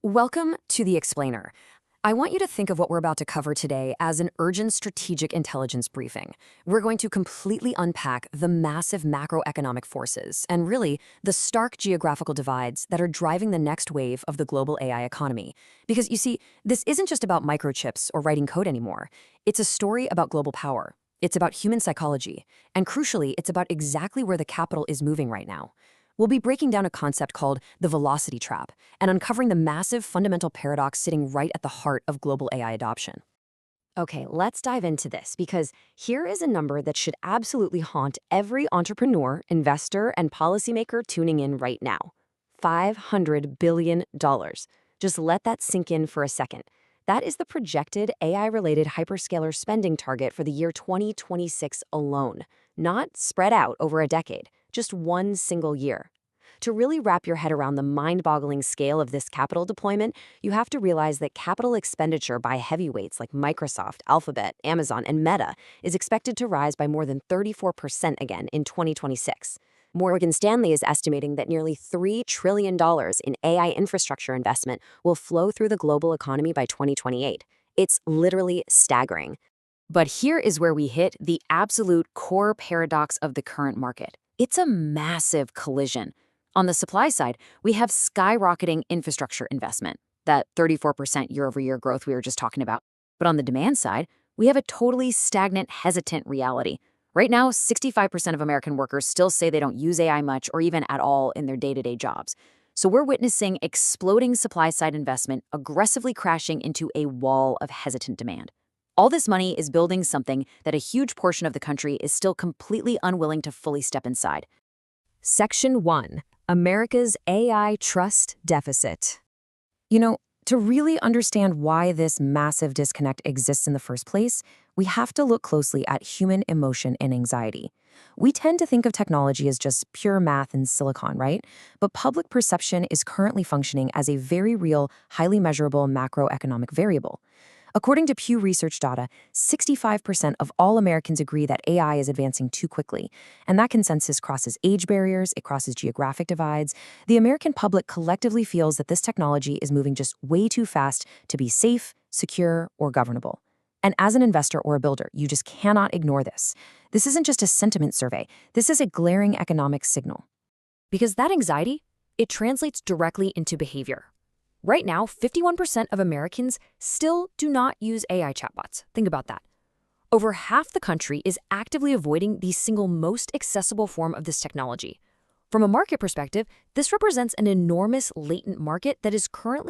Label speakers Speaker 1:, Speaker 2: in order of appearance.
Speaker 1: Welcome to The Explainer. I want you to think of what we're about to cover today as an urgent strategic intelligence briefing. We're going to completely unpack the massive macroeconomic forces and really the stark geographical divides that are driving the next wave of the global AI economy. Because you see, this isn't just about microchips or writing code anymore. It's a story about global power. It's about human psychology. And crucially, it's about exactly where the capital is moving right now. We'll be breaking down a concept called the velocity trap and uncovering the massive fundamental paradox sitting right at the heart of global AI adoption. Okay, let's dive into this because here is a number that should absolutely haunt every entrepreneur, investor, and policymaker tuning in right now. $500 billion. Just let that sink in for a second. That is the projected AI-related hyperscaler spending target for the year 2026 alone, not spread out over a decade, just one single year. To really wrap your head around the mind-boggling scale of this capital deployment, you have to realize that capital expenditure by heavyweights like Microsoft, Alphabet, Amazon, and Meta is expected to rise by more than 34% again in 2026. Morgan Stanley is estimating that nearly $3 trillion in AI infrastructure investment will flow through the global economy by 2028. It's literally staggering. But here is where we hit the absolute core paradox of the current market. It's a massive collision. On the supply side, we have skyrocketing infrastructure investment, that 34% year-over-year growth we were just talking about. But on the demand side, we have a totally stagnant, hesitant reality. Right now, 65% of American workers still say they don't use AI much or even at all in their day-to-day jobs. So we're witnessing exploding supply-side investment aggressively crashing into a wall of hesitant demand. All this money is building something that a huge portion of the country is still completely unwilling to fully step inside. Section 1. America's AI Trust Deficit. To really understand why this massive disconnect exists in the first place, we have to look closely at human emotion and anxiety. We tend to think of technology as just pure math and silicon, right? But public perception is currently functioning as a very real, highly measurable macroeconomic variable. According to Pew Research data, 65% of all Americans agree that AI is advancing too quickly, and that consensus crosses age barriers, it crosses geographic divides. The American public collectively feels that this technology is moving just way too fast to be safe, secure, or governable. And as an investor or a builder, you just cannot ignore this. This isn't just a sentiment survey, this is a glaring economic signal. Because that anxiety, it translates directly into behavior. Right now, 51% of Americans still do not use AI chatbots. Think about that. Over half the country is actively avoiding the single most accessible form of this technology. From a market perspective, this represents an enormous latent market that is currently